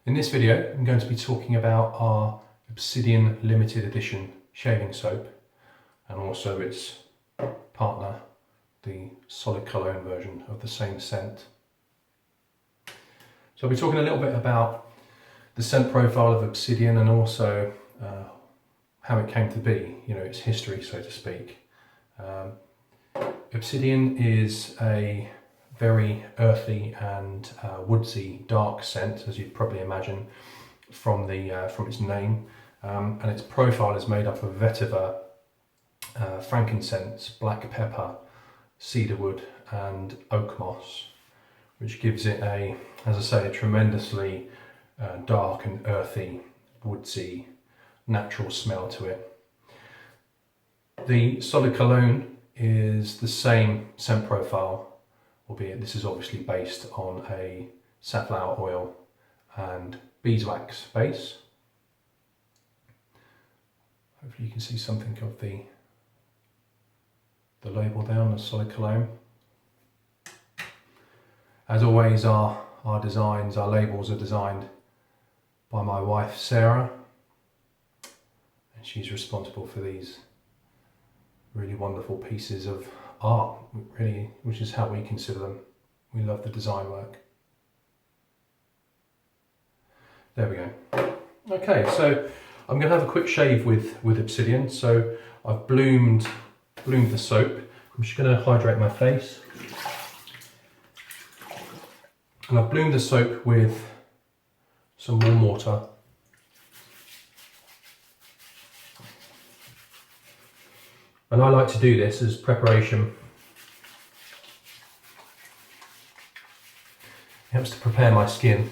In this video, I'm going to be talking about our Obsidian limited edition shaving soap and also its partner, the solid Cologne version of the same scent. So I'll be talking a little bit about the scent profile of Obsidian and also how it came to be, its history, so to speak. Obsidian is a very earthy and woodsy dark scent, as you'd probably imagine from its name, and its profile is made up of vetiver, frankincense, black pepper, cedarwood and oak moss, which gives it a tremendously dark and earthy, woodsy, natural smell to it. The solid Cologne is the same scent profile, albeit this is obviously based on a safflower oil and beeswax base. Hopefully you can see something of the label there on the solid Cologne. As always, our designs, our labels are designed by my wife Sarah, and she's responsible for these really wonderful pieces of art, really, which is how we consider them. We love the design work. There we go. Okay, so I'm going to have a quick shave with Obsidian. So I've bloomed the soap. I'm just going to hydrate my face. And I've bloomed the soap with some warm water. And I like to do this as preparation. It helps to prepare my skin.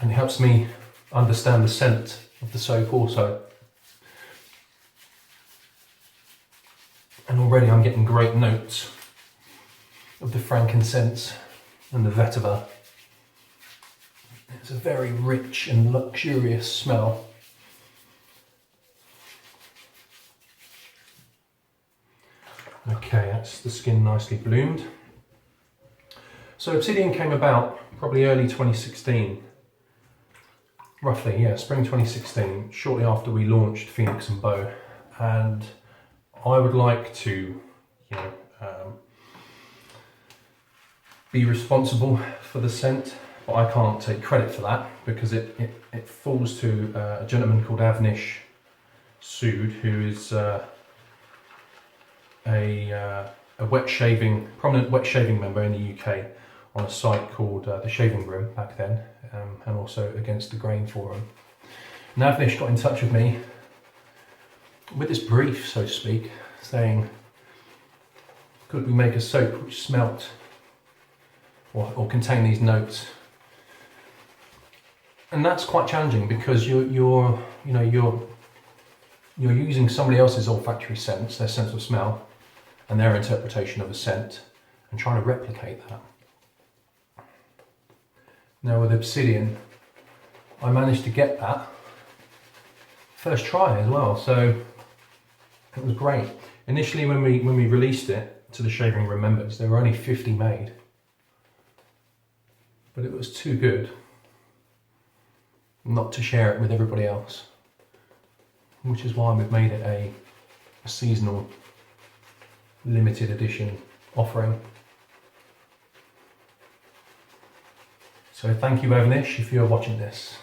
And it helps me understand the scent of the soap also. And already I'm getting great notes of the frankincense and the vetiver. It's a very rich and luxurious smell. Okay, that's the skin nicely bloomed. So Obsidian came about probably early 2016, roughly, yeah, spring 2016, shortly after we launched Phoenix and Beau. And I would like to, be responsible for the scent, but I can't take credit for that because it falls to a gentleman called Avnish Sood, who is a prominent wet shaving member in the UK on a site called The Shaving Room back then, and also Against the Grain Forum. And Avnish got in touch with me with this brief, so to speak, saying, could we make a soap which smelt or contain these notes? And that's quite challenging because you're using somebody else's olfactory sense, their sense of smell, and their interpretation of a scent, and trying to replicate that. Now with Obsidian, I managed to get that first try as well, so it was great. Initially, when we released it to the Shaving Room members, there were only 50 made, but it was too good not to share it with everybody else, which is why we've made it a seasonal limited edition offering. So thank you, Avnish, if you're watching this.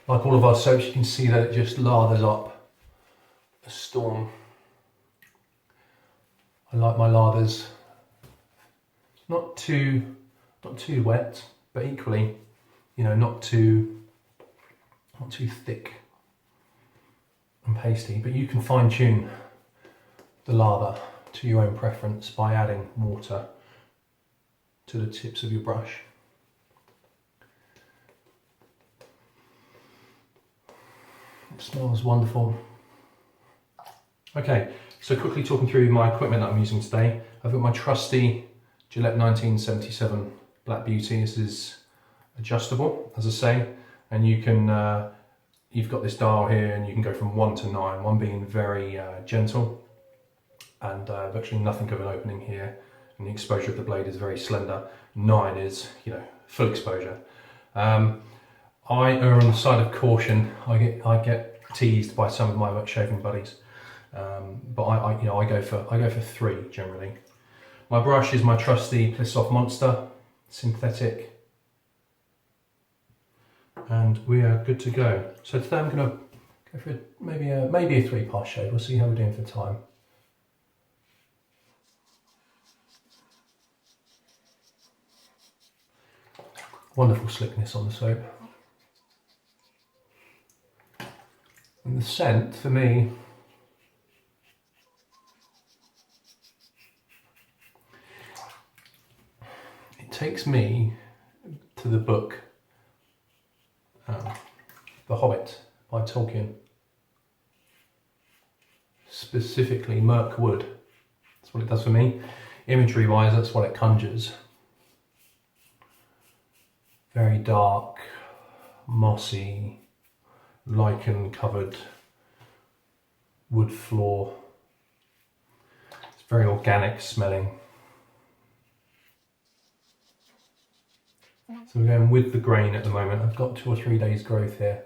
Like all of our soaps, you can see that it just lathers up a storm. I like my lathers not too wet, but equally, not too thick and pasty. But you can fine tune the lather to your own preference by adding water to the tips of your brush. It smells wonderful. Okay, so quickly talking through my equipment that I'm using today. I've got my trusty Gillette 1977 Black Beauty. This is adjustable, as I say, and you can you've got this dial here, and you can go from 1 to 9, 1 being very gentle and virtually nothing of an opening here, and the exposure of the blade is very slender. 9 is, you know, full exposure. I err on the side of caution. I get teased by some of my work shaving buddies, but I go for 3 generally. My brush is my trusty Plissoft Monster synthetic, and we are good to go. So today I'm going to go for maybe a 3-pass shave. We'll see how we're doing for time. Wonderful slickness on the soap. And the scent, for me, it takes me to the book, The Hobbit by Tolkien. Specifically Mirkwood. That's what it does for me. Imagery wise, that's what it conjures. Very dark, mossy, lichen covered wood floor. It's very organic smelling. So we're going with the grain at the moment. I've got 2 or 3 days growth here.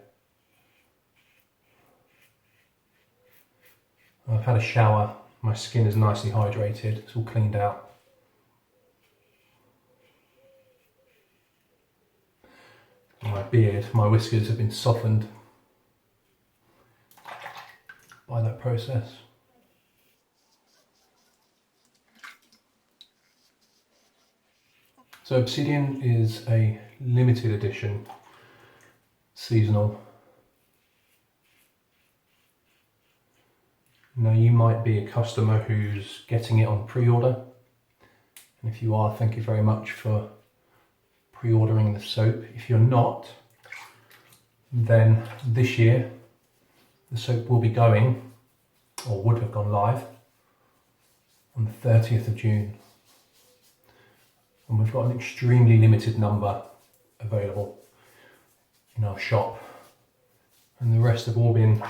I've had a shower, my skin is nicely hydrated, it's all cleaned out. My beard, my whiskers have been softened by that process. So Obsidian is a limited edition, seasonal. Now you might be a customer who's getting it on pre-order, and if you are, thank you very much for pre-ordering the soap. If you're not, then this year the soap will be going, or would have gone live, on the 30th of June. And we've got an extremely limited number available in our shop, and the rest have all been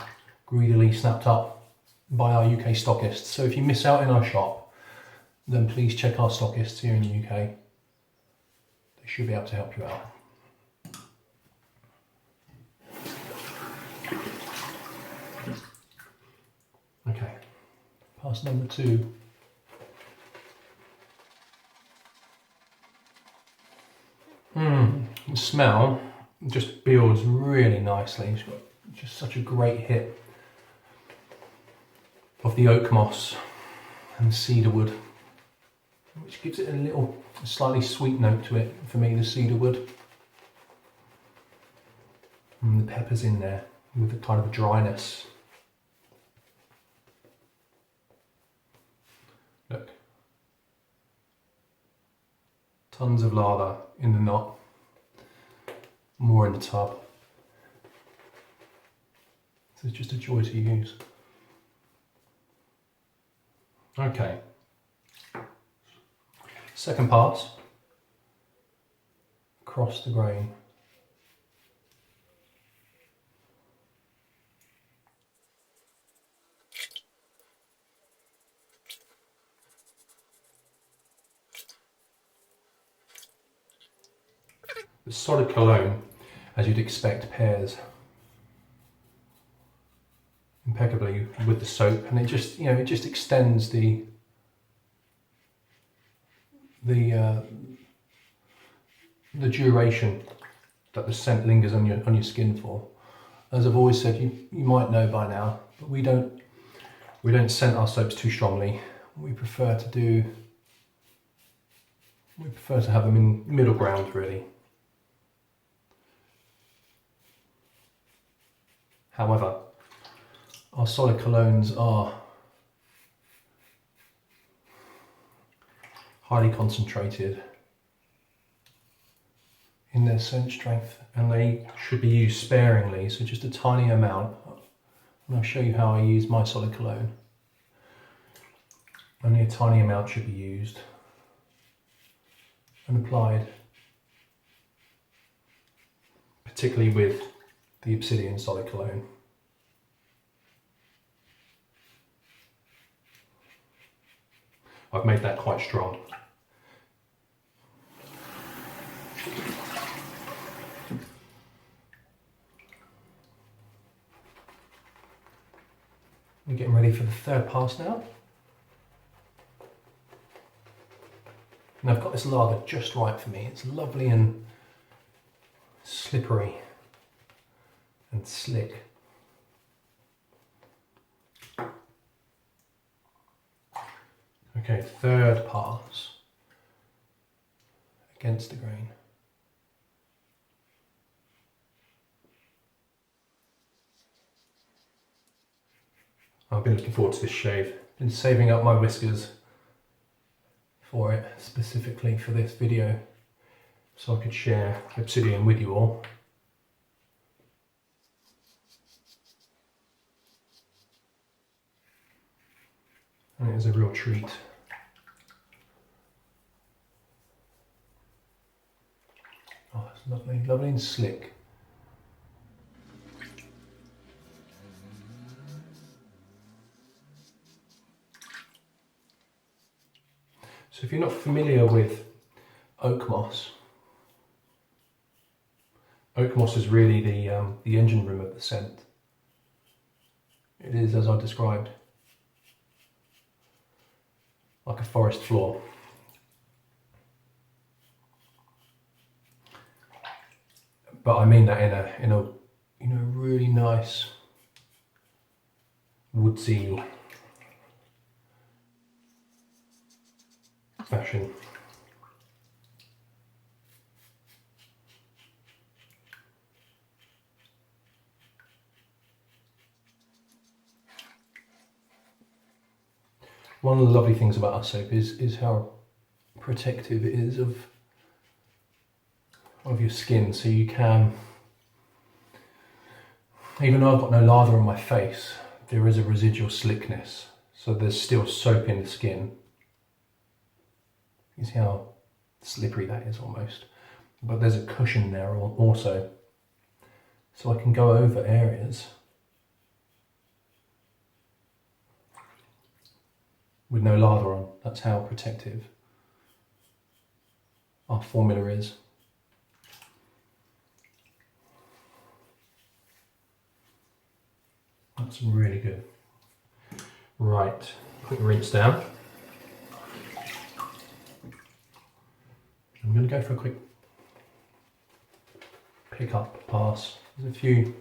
greedily snapped up by our UK stockists. So if you miss out in our shop, then please check our stockists here in the UK. They should be able to help you out. Okay, pass number 2. The smell just builds really nicely. It's got just such a great hit of the oak moss and the cedar wood, which gives it a slightly sweet note to it. For me, the cedar wood and the peppers in there with a kind of dryness. Look, tons of lather in the knot, more in the tub. So it's just a joy to use. Okay, second pass, across the grain. The solid cologne, as you'd expect, pairs impeccably with the soap, and it just extends the duration that the scent lingers on your skin for. As I've always said, you might know by now, but we don't scent our soaps too strongly. We prefer to have them in middle ground, really. However, our solid colognes are highly concentrated in their scent strength, and they should be used sparingly, so just a tiny amount. And I'll show you how I use my solid cologne. Only a tiny amount should be used and applied, particularly with the Obsidian solid cologne. I've made that quite strong We're getting ready for the third pass now. And I've got this lather just right for me. It's lovely and slippery and slick. Okay, third pass against the grain. I've been looking forward to this shave. Been saving up my whiskers for it, specifically for this video, so I could share Obsidian with you all. And it is a real treat. Oh, it's lovely, lovely and slick. So if you're not familiar with oak moss is really the engine room of the scent. It is, as I described, like a forest floor. But I mean that in a really nice woodsy fashion. One of the lovely things about our soap is how protective it is of your skin, so you can, even though I've got no lather on my face, there is a residual slickness, so there's still soap in the skin. You see how slippery that is almost, but there's a cushion there also, so I can go over areas with no lather on. That's how protective our formula is. That's really good. Right, quick rinse down. I'm going to go for a quick pick up pass. There's a few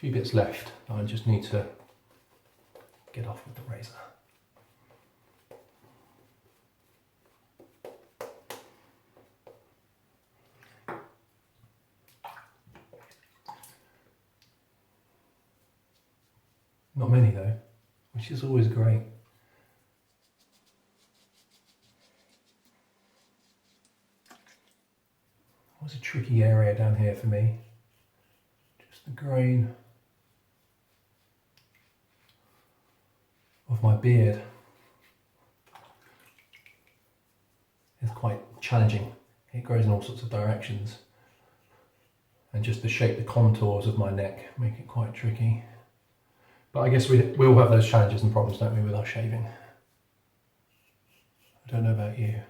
bits left. I just need to get off with the razor. Not many though, which is always great. It was a tricky area down here for me. Just the grain of my beard is quite challenging. It grows in all sorts of directions, and just the shape, the contours of my neck make it quite tricky. But I guess we all have those challenges and problems, don't we, with our shaving? I don't know about you.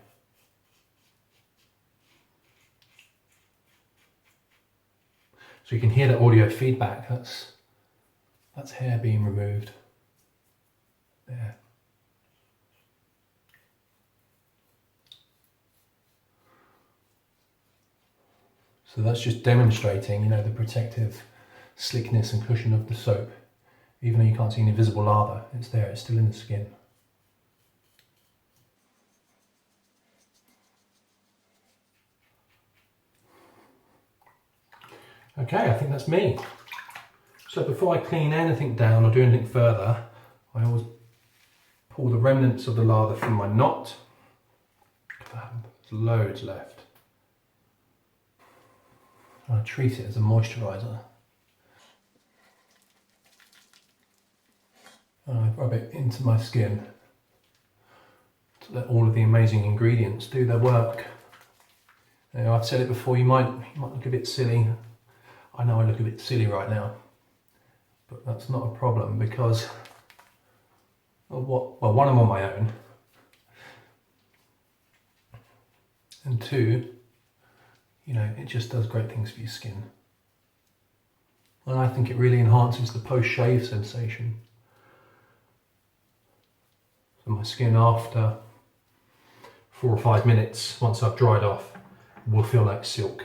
So you can hear the audio feedback. That's hair being removed. There. So that's just demonstrating, the protective slickness and cushion of the soap. Even though you can't see any visible lather, it's there, it's still in the skin. Okay, I think that's me. So before I clean anything down or do anything further, I always pull the remnants of the lather from my knot. There's loads left. I treat it as a moisturiser. And I rub it into my skin to let all of the amazing ingredients do their work. I've said it before, you might look a bit silly. I know I look a bit silly right now, but that's not a problem because, one, I'm on my own, and two, you know, it just does great things for your skin. And I think it really enhances the post-shave sensation. So my skin after 4 or 5 minutes, once I've dried off, will feel like silk.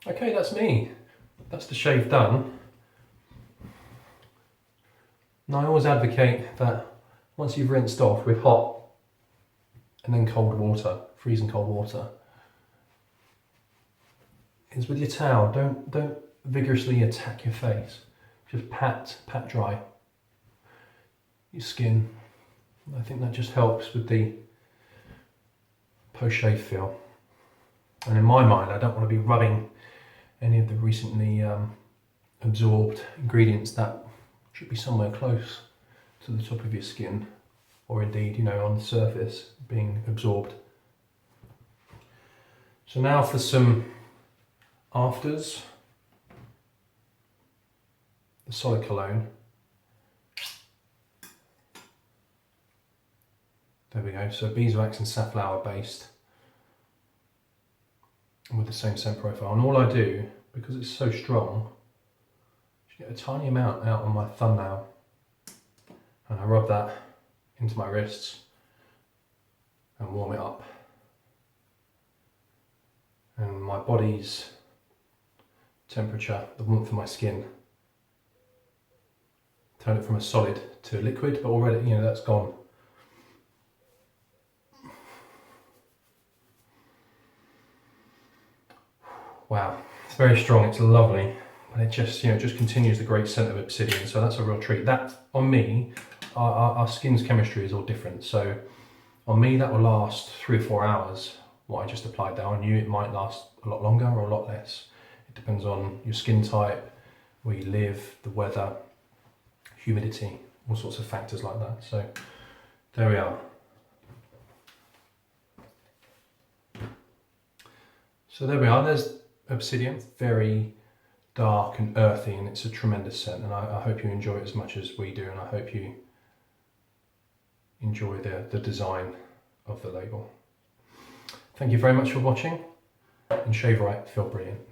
Okay, that's me. That's the shave done. Now I always advocate that once you've rinsed off with hot and then cold water, freezing cold water, is with your towel, don't vigorously attack your face. Just pat dry your skin. I think that just helps with the post-shave feel. And in my mind, I don't want to be rubbing any of the recently absorbed ingredients that should be somewhere close to the top of your skin, or indeed, you know, on the surface being absorbed. So now for some afters. The solid cologne. There we go. So beeswax and safflower based, with the same scent profile. And all I do, because it's so strong, just get a tiny amount out on my thumbnail, and I rub that into my wrists and warm it up. And my body's temperature, the warmth of my skin, turn it from a solid to a liquid, but already, you know, that's gone. Wow, it's very strong, it's lovely, but it just, you know, just continues the great scent of Obsidian, so that's a real treat. That, on me, our skin's chemistry is all different, so on me that will last 3 or 4 hours, what I just applied there. On you it might last a lot longer or a lot less. It depends on your skin type, where you live, the weather, humidity, all sorts of factors like that. So there we are. So there we are, there's Obsidian, very dark and earthy, and it's a tremendous scent, and I hope you enjoy it as much as we do, and I hope you enjoy the design of the label. Thank you very much for watching, and shave right, feel brilliant.